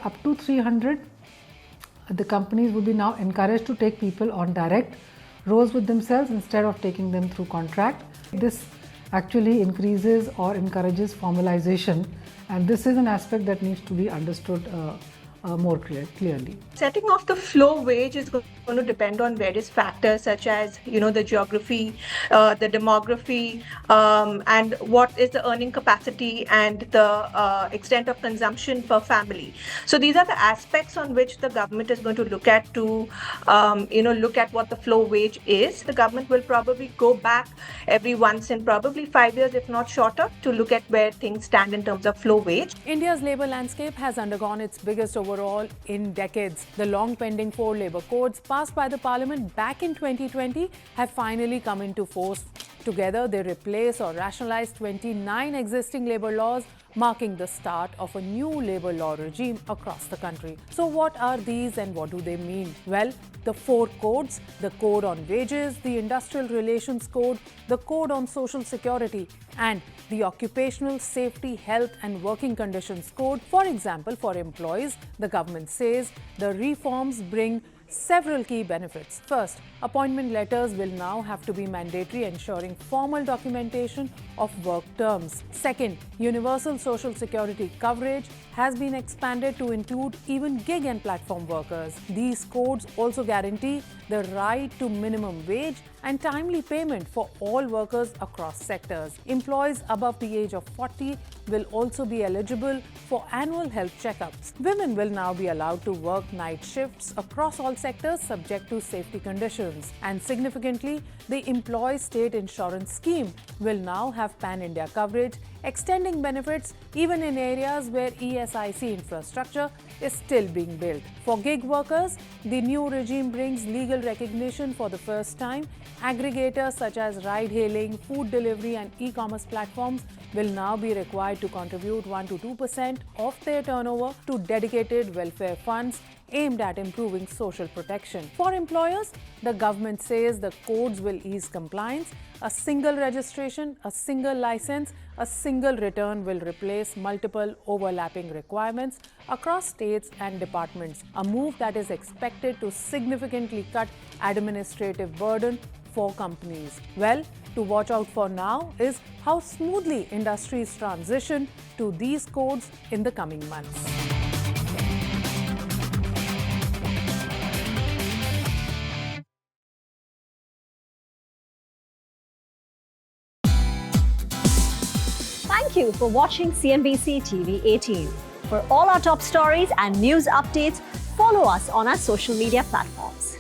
up to 300, the companies will be now encouraged to take people on direct roles with themselves instead of taking them through contract. This actually increases or encourages formalization, and this is an aspect that needs to be understood more clearly. Setting off the flow wage is going to depend on various factors such as, the geography, the demography, and what is the earning capacity and the extent of consumption per family. So these are the aspects on which the government is going to look at to, look at what the flow wage is. The government will probably go back every once in probably 5 years, if not shorter, to look at where things stand in terms of flow wage. India's labour landscape has undergone its biggest overhaul in decades. The long pending 4 labour codes passed by the Parliament back in 2020 have finally come into force. Together, they replace or rationalize 29 existing labour laws, marking the start of a new labour law regime across the country. So what are these and what do they mean? Well, the 4 codes, the Code on Wages, the Industrial Relations Code, the Code on Social Security, and the Occupational Safety, Health and Working Conditions Code. For example, for employees, the government says the reforms bring several key benefits. First, appointment letters will now have to be mandatory, ensuring formal documentation of work terms. Second, universal social security coverage has been expanded to include even gig and platform workers. These codes also guarantee the right to minimum wage and timely payment for all workers across sectors. Employees above the age of 40 will also be eligible for annual health checkups. Women will now be allowed to work night shifts across all sectors subject to safety conditions. And significantly, the Employee State Insurance Scheme will now have pan-India coverage, extending benefits even in areas where ESIC infrastructure is still being built. For gig workers, the new regime brings legal recognition for the first time. Aggregators such as ride-hailing, food delivery and e-commerce platforms will now be required to contribute 1 to 2% of their turnover to dedicated welfare funds aimed at improving social protection. For employers, the government says the codes will ease compliance. A single registration, a single license, a single return will replace multiple overlapping requirements across states and departments, a move that is expected to significantly cut administrative burden for companies. Well, to watch out for now is how smoothly industries transition to these codes in the coming months. Thank you for watching CNBC TV 18. For all our top stories and news updates, follow us on our social media platforms.